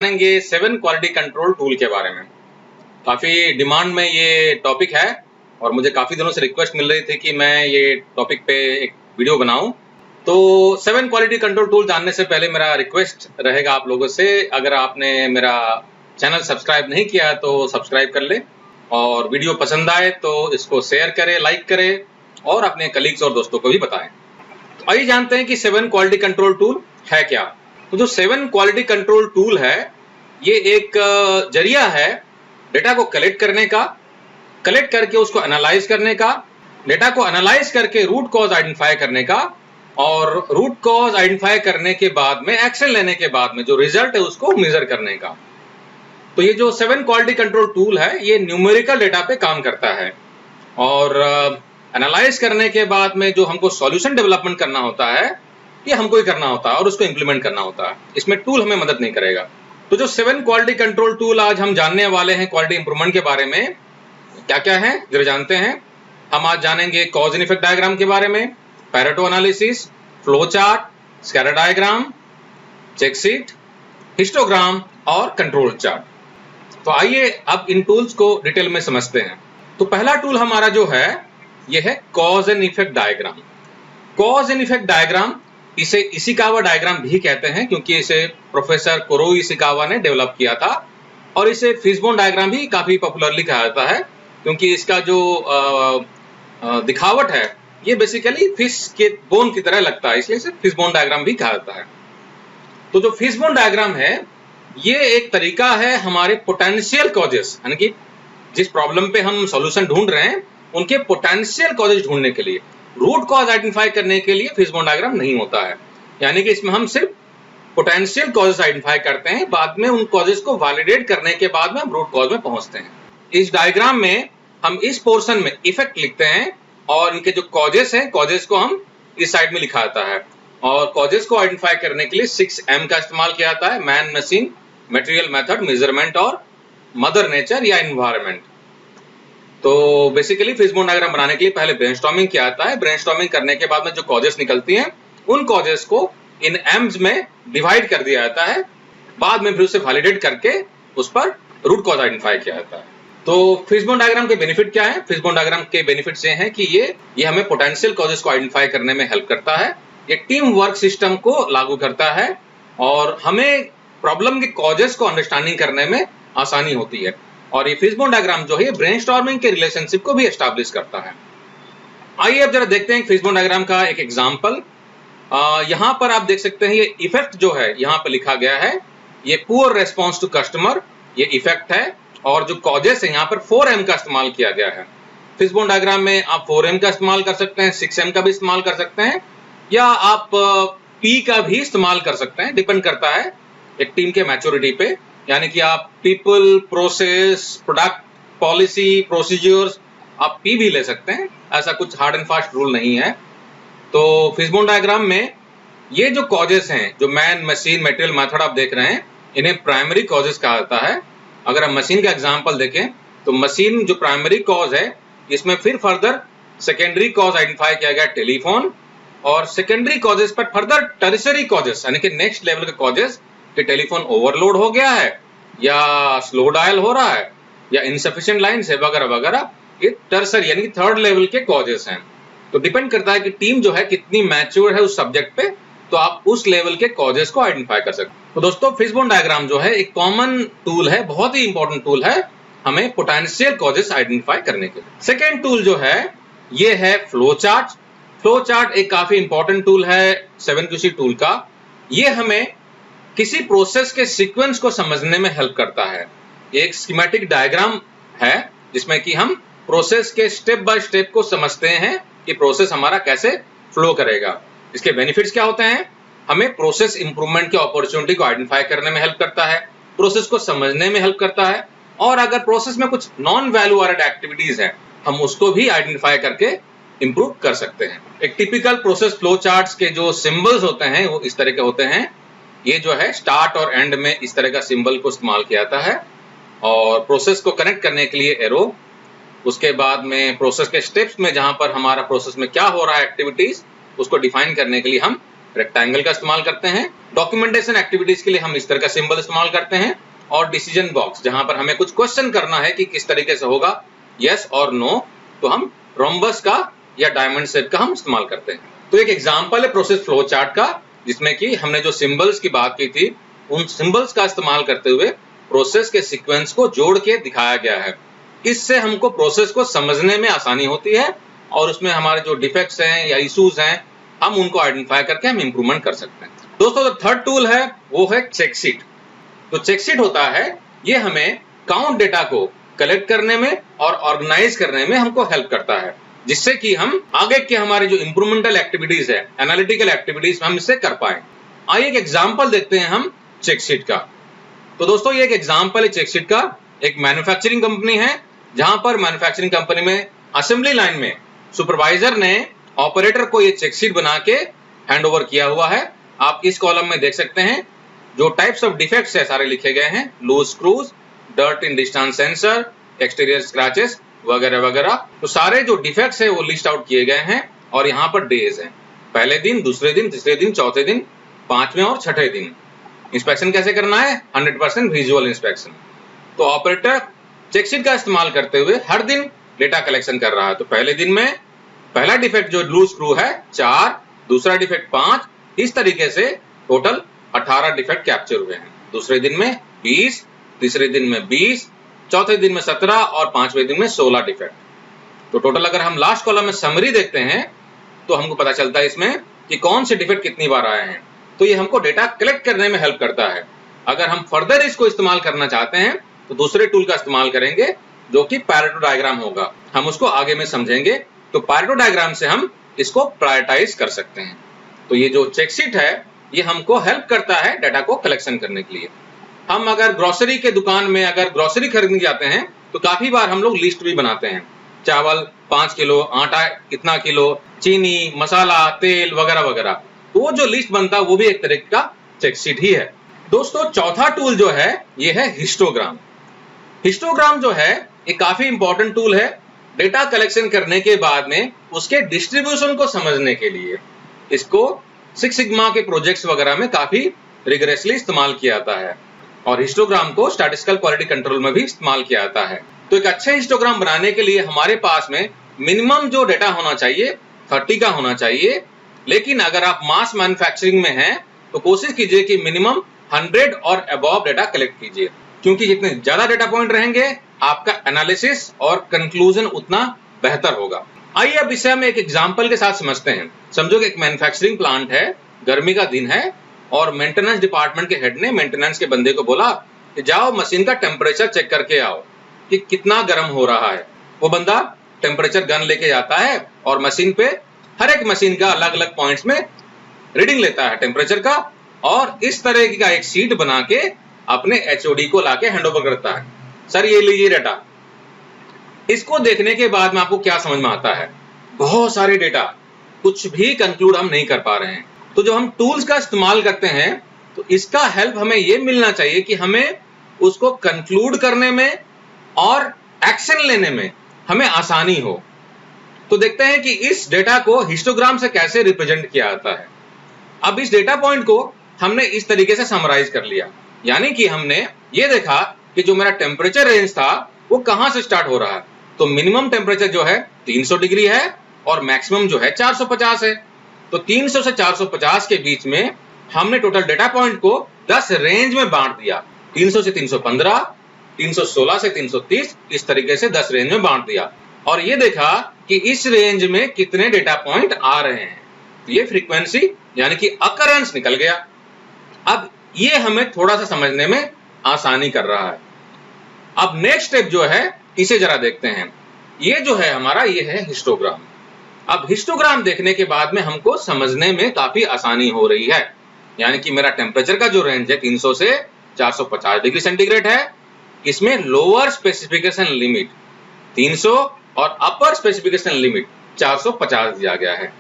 जानेंगे 7 quality control tool के बारे में। काफ़ी डिमांड में ये टॉपिक है और मुझे काफ़ी दिनों से रिक्वेस्ट मिल रही थी कि मैं ये टॉपिक पे एक वीडियो बनाऊं। तो 7 क्वालिटी कंट्रोल टूल जानने से पहले मेरा रिक्वेस्ट रहेगा आप लोगों से, अगर आपने मेरा चैनल सब्सक्राइब नहीं किया तो सब्सक्राइब कर ले और वीडियो पसंद आए तो इसको शेयर करें, लाइक करें और अपने कलीग्स और दोस्तों को भी बताएं। तो आइए जानते हैं कि 7 क्वालिटी कंट्रोल टूल है क्या। तो जो 7 क्वालिटी कंट्रोल टूल है ये एक जरिया है डेटा को कलेक्ट करने का, कलेक्ट करके उसको एनालाइज करने का, डेटा को एनालाइज करके रूट कॉज आइडेंटिफाई करने का और रूट कॉज आइडेंटिफाई करने के बाद में एक्शन लेने के बाद में जो रिजल्ट है उसको मेजर करने का। तो ये जो 7 क्वालिटी कंट्रोल टूल है ये न्यूमेरिकल डेटा पे काम करता है और एनालाइज करने के बाद में जो हमको सॉल्यूशन डेवलपमेंट करना होता है ये हमको ही करना होता है और उसको इंप्लीमेंट करना होता है। इसमें टूल हमें मदद नहीं करेगा। तो जो 7 क्वालिटी कंट्रोल टूल आज हम जानने वाले हैं क्वालिटी इंप्रूवमेंट के बारे में, क्या क्या है जरा जानते हैं। हम आज जानेंगे कॉज एंड इफेक्ट डायग्राम के बारे में, Pareto analysis, flow chart, scatter diagram, check sheet, histogram और कंट्रोल चार्ट। तो आइए अब इन टूल्स को डिटेल में समझते हैं। तो पहला टूल हमारा जो है ये है cause and effect diagram. Cause and effect diagram, इसे इशिकावा डायग्राम भी कहते हैं क्योंकि इसे प्रोफेसर कोरोई इशिकावा ने डेवलप किया था और इसे फिशबोन डायग्राम भी काफी पॉपुलरली कहा जाता है क्योंकि इसका जो दिखावट है ये बेसिकली फिश के बोन की तरह लगता है, इसलिए इसे फिशबोन डायग्राम भी कहा जाता है। तो जो फिशबोन डायग्राम है ये एक तरीका है हमारे पोटेंशियल कॉजेस, यानी कि जिस प्रॉब्लम पे हम सॉल्यूशन ढूंढ रहे हैं उनके पोटेंशियल कॉजेस ढूंढने के लिए, रूट कॉज आइडेंटिफाई करने के लिए फिशबोन डायग्राम नहीं होता है। यानी कि इसमें हम सिर्फ पोटेंशियल कॉजेस आइडेंटिफाई करते हैं, बाद में उन कॉजेस को वैलिडेट करने के बाद में हम रूट कॉज में पहुंचते हैं। इस डायग्राम में हम इस पोर्शन में इफेक्ट लिखते हैं और इनके जो कॉजेस हैं, कॉजेस को हम इस साइड में लिखा जाता है और कॉजेस को आइडेंटिफाई करने के लिए 6M का इस्तेमाल किया जाता है, man, machine, material, method, measurement और मदर नेचर या एनवायरनमेंट। तो बेसिकली फिशबोन डायग्राम बनाने के लिए पहले ब्रेनस्टॉर्मिंग किया जाता है। ब्रेनस्टॉर्मिंग करने के बाद में जो कॉजेस निकलती हैं उन कॉजेस को इन एम्स में डिवाइड कर दिया जाता है, बाद में फिर उसे वैलिडेट करके उस पर रूट कॉज आइडेंटिफाई किया जाता है। तो फिशबोन डायग्राम के बेनिफिट क्या है? फिशबोन डायग्राम के बेनिफिट्स ये हैं कि ये हमें पोटेंशियल कॉजेस को आइडेंटिफाई करने में हेल्प करता है, ये टीम वर्क सिस्टम को लागू करता है और हमें प्रॉब्लम के कॉजेस को अंडरस्टैंडिंग करने में आसानी होती है और ये फिशबोन डायग्राम जो है ब्रेनस्टॉर्मिंग के रिलेशनशिप को भी एस्टैब्लिश करता है। आइए अब जरा देखते हैं फिशबोन डायग्राम का एक एग्जांपल। यहाँ पर आप देख सकते हैं ये इफेक्ट जो है यहाँ पे लिखा गया है, ये पुअर रेस्पॉन्स टू कस्टमर, ये इफेक्ट है और जो कॉजेस है यहाँ पर 4M का इस्तेमाल किया गया है। फिशबोन डायग्राम में आप 4M का इस्तेमाल कर सकते हैं, 6M का भी इस्तेमाल कर सकते हैं या आप P का भी इस्तेमाल कर सकते हैं, डिपेंड करता है एक टीम के मैच्योरिटी पे। यानी कि आप people, process, product, policy, procedures, आप P भी ले सकते हैं, ऐसा कुछ हार्ड एंड फास्ट रूल नहीं है। तो फिशबोन डायग्राम में ये जो कॉजेस हैं, जो मैन, मशीन, मटेरियल, मेथड आप देख रहे हैं, इन्हें प्राइमरी कॉजेस कहा जाता है। अगर हम मशीन का एग्जांपल देखें तो मशीन जो प्राइमरी कॉज है इसमें फिर फर्दर सेकेंडरी कॉज आइडेंटिफाई किया गया टेलीफोन और सेकेंडरी कॉजेस पर फर्दर टर्शियरी कॉजेस यानी कि नेक्स्ट लेवल के कॉजेस कि टेलीफोन ओवरलोड हो गया है या स्लो डायल हो रहा है या इनसफिशिएंट लाइन्स है वगैरह वगैरह, ये टर्सरी यानी कि थर्ड लेवल के कॉजेस हैं। तो डिपेंड करता है कि टीम जो है कितनी मैच्योर है उस सब्जेक्ट पे, तो आप उस लेवल के कॉजेस को आइडेंटिफाई कर सकते हैं। तो दोस्तों फिशबोन डायग्राम जो है एक कॉमन टूल है, बहुत ही इंपॉर्टेंट टूल है हमें पोटेंशियल कॉजेस आइडेंटिफाई करने के लिए। सेकेंड टूल जो है ये है फ्लो चार्ट। फ्लो चार्ट एक काफी इंपॉर्टेंट टूल है 7QC टूल का। ये हमें किसी प्रोसेस के सीक्वेंस को समझने में हेल्प करता है। एक स्कीमेटिक डायग्राम है जिसमें कि हम प्रोसेस के स्टेप बाय स्टेप को समझते हैं कि प्रोसेस हमारा कैसे फ्लो करेगा। इसके बेनिफिट्स क्या होते हैं? हमें प्रोसेस इंप्रूवमेंट की अपॉर्चुनिटी को आइडेंटिफाई करने में हेल्प करता है, प्रोसेस को समझने में हेल्प करता है और अगर प्रोसेस में कुछ नॉन वैल्यू एडेड एक्टिविटीज हैं हम उसको भी आइडेंटिफाई करके इंप्रूव कर सकते हैं। एक टिपिकल प्रोसेस फ्लो चार्ट्स के जो सिंबल्स होते हैं वो इस तरह के होते हैं। ये जो है स्टार्ट और एंड में इस तरह का सिंबल को इस्तेमाल किया जाता है और प्रोसेस को कनेक्ट करने के लिए एरो, उसके बाद में प्रोसेस के स्टेप्स में जहां पर हमारा प्रोसेस में क्या हो रहा है एक्टिविटीज उसको डिफाइन करने के लिए हम रेक्टेंगल का इस्तेमाल करते हैं। डॉक्यूमेंटेशन एक्टिविटीज के लिए हम इस तरह का सिंबल इस्तेमाल करते हैं। और डिसीजन बॉक्स, जहां पर हमें कुछ क्वेश्चन करना है कि किस तरीके से होगा, यस और नो, तो हम रोम्बस का या डायमंड शेप का हम इस्तेमाल करते हैं। तो एक एग्जांपल है प्रोसेस फ्लो चार्ट का, जिसमें कि हमने जो सिंबल्स की बात की थी, उन सिंबल्स का इस्तेमाल करते हुए प्रोसेस के सीक्वेंस को जोड़ के दिखाया गया है। इससे हमको प्रोसेस को समझने में आसानी होती है और उसमें हमारे जो डिफेक्ट्स हैं या इश्यूज हैं, हम उनको आइडेंटिफाई करके हम इंप्रूवमेंट कर सकते हैं। दोस्तों, जो थर्ड टूल है वो है चेकशीट। तो चेकशीट होता है, ये हमें काउंट डेटा को कलेक्ट करने में और ऑर्गेनाइज करने में हमको हेल्प करता है, जिससे कि हम आगे के हमारे जो इंप्रूवमेंटल एक्टिविटीज है, एनालिटिकल एक्टिविटीज, हम इससे कर पाए। आइए एक एग्जांपल देखते हैं हम चेकशीट का। तो दोस्तों, ये एक एग्जांपल है चेकशीट का। एक मैन्युफैक्चरिंग कंपनी है, जहां पर मैन्युफैक्चरिंग कंपनी में असेंबली लाइन में सुपरवाइजर ने ऑपरेटर को ये चेकशीट बना के हैंड ओवर किया हुआ है। आप इस कॉलम में देख सकते हैं जो टाइप्स ऑफ डिफेक्ट्स है सारे लिखे गए हैं, लूज स्क्रूज, डर्ट इन डिस्टेंस सेंसर, एक्सटीरियर स्क्रैचेस वगैरह वगैरह। तो सारे जो डिफेक्ट्स है वो लिस्ट आउट किए गए हैं और यहाँ पर डेज हैं, पहले दिन, दूसरे दिन, तीसरे दिन, चौथे दिन, पांचवें और छठे दिन। इंस्पेक्शन कैसे करना है? 100% विजुअल इंस्पेक्शन। तो ऑपरेटर चेकशीट का इस्तेमाल करते हुए हर दिन डेटा कलेक्शन कर रहा है। तो पहले दिन में पहला डिफेक्ट जो लूज स्क्रू है 4, दूसरा डिफेक्ट 5, इस तरीके से टोटल 18 डिफेक्ट कैप्चर हुए हैं। दूसरे दिन में 20, तीसरे दिन में 20, चौथे दिन में 17 और पांचवें दिन में 16 डिफेक्ट। तो टोटल अगर हम लास्ट कॉलम में समरी देखते हैं तो हमको पता चलता है इसमें कि कौन से डिफेक्ट कितनी बार आए हैं। तो ये हमको डेटा कलेक्ट करने में हेल्प करता है। अगर हम फर्दर इसको इस्तेमाल करना चाहते हैं तो दूसरे टूल का इस्तेमाल करेंगे, जो कि पैरेटो डायग्राम होगा। हम उसको आगे में समझेंगे। तो पैरेटो डायग्राम से हम इसको प्रायोरिटाइज कर सकते हैं। तो ये जो चेकशीट है, ये हमको हेल्प करता है डेटा को कलेक्शन करने के लिए। हम अगर ग्रोसरी के दुकान में अगर ग्रोसरी खरीदने जाते हैं तो काफी बार हम लोग लिस्ट भी बनाते हैं, चावल 5 किलो, आटा इतना किलो, चीनी, मसाला, तेल वगैरह वगैरह। तो वो जो लिस्ट बनता है वो भी एक तरह का चेकशीट ही है। दोस्तों, चौथा टूल जो है ये है हिस्टोग्राम। हिस्टोग्राम जो है ये काफी इंपॉर्टेंट टूल है डेटा कलेक्शन करने के बाद में उसके डिस्ट्रीब्यूशन को समझने के लिए। इसको सिक्स सिग्मा के प्रोजेक्ट्स वगैरह में काफी रिगरेसली इस्तेमाल किया जाता है और हिस्टोग्राम को स्टैटिस्टिकल क्वालिटी कंट्रोल में भी इस्तेमाल किया जाता है। तो एक अच्छे हिस्टोग्राम बनाने के लिए हमारे पास में मिनिमम जो डेटा होना चाहिए 30 का होना चाहिए। लेकिन अगर आप मास मैन्युफैक्चरिंग में हैं तो कोशिश कीजिए कि मिनिमम 100 और अबव डेटा कलेक्ट कीजिए, क्योंकि जितने ज्यादा डेटा पॉइंट रहेंगे आपका एनालिसिस और कंक्लूजन उतना बेहतर होगा। आइए अब इसे हम एक एग्जांपल के साथ समझते हैं। समझो कि एक मैन्युफैक्चरिंग प्लांट है, गर्मी का दिन है और मेंटेनेंस डिपार्टमेंट के हेड ने मेंटेनेंस के बंदे को बोला कि जाओ मशीन का टेम्परेचर चेक करके आओ कि कितना गर्म हो रहा है। वो बंदा टेम्परेचर गन लेके जाता है और मशीन पे हर एक मशीन का अलग अलग पॉइंट्स में रीडिंग लेता है टेम्परेचर का, और इस तरह का एक शीट बना के अपने एचओडी को लाके हैंडओवर करता है। सर ये लीजिए डेटा। इसको देखने के बाद में आपको क्या समझ में आता है? बहुत सारे डेटा, कुछ भी कंक्लूड हम नहीं कर पा रहे हैं। तो जो हम टूल्स का इस्तेमाल करते हैं तो इसका हेल्प हमें ये मिलना चाहिए कि हमें उसको कंक्लूड करने में और एक्शन लेने में हमें आसानी हो। तो देखते हैं कि इस डेटा को हिस्टोग्राम से कैसे रिप्रेजेंट किया जाता है। अब इस डेटा पॉइंट को हमने इस तरीके से समराइज कर लिया, यानी कि हमने ये देखा कि जो मेरा टेम्परेचर रेंज था वो कहां से स्टार्ट हो रहा है। तो मिनिमम टेम्परेचर जो है 300 डिग्री है और मैक्सिमम जो है 450 है। तो 300 से 450 के बीच में हमने टोटल डेटा पॉइंट को 10 रेंज में बांट दिया। 300 से 315, 316 से 330, इस तरीके से 10 रेंज में बांट दिया और ये देखा कि इस रेंज में कितने डेटा पॉइंट आ रहे हैं। तो ये फ्रीक्वेंसी यानी कि अकरेंस निकल गया। अब ये हमें थोड़ा सा समझने में आसानी कर रहा है। अब नेक्स्ट स्टेप जो है इसे जरा देखते हैं। ये जो है हमारा, ये है हिस्टोग्राम। अब हिस्टोग्राम देखने के बाद में हमको समझने में काफी आसानी हो रही है, यानी कि मेरा टेम्परेचर का जो रेंज है 300 से 450 डिग्री सेंटीग्रेड है, इसमें लोअर स्पेसिफिकेशन लिमिट 300 और अपर स्पेसिफिकेशन लिमिट 450 दिया गया है।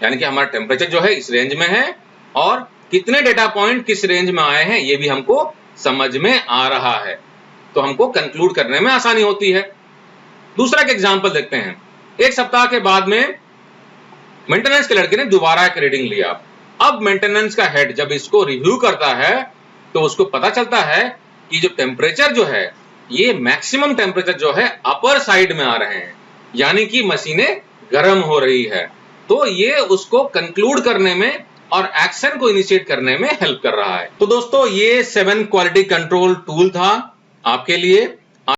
यानी कि हमारा टेम्परेचर जो है इस रेंज में है और कितने डेटा पॉइंट किस रेंज में आए हैं ये भी हमको समझ में आ रहा है। तो हमको कंक्लूड करने में आसानी होती है। दूसरा एक एग्जांपल देखते हैं। एक सप्ताह के बाद में मेंटेनेंस के लड़के ने दोबारा एक रीडिंग लिया अब मेंटेनेंस का हेड जब इसको रिव्यू करता है तो उसको पता चलता है कि जो टेम्परेचर जो है, ये मैक्सिमम टेम्परेचर जो है अपर साइड में आ रहे हैं, यानी कि मशीनें गर्म हो रही है। तो ये उसको कंक्लूड करने में और एक्शन को इनिशिएट करने में हेल्प कर रहा है। तो दोस्तों, ये 7 क्वालिटी कंट्रोल टूल था आपके लिए।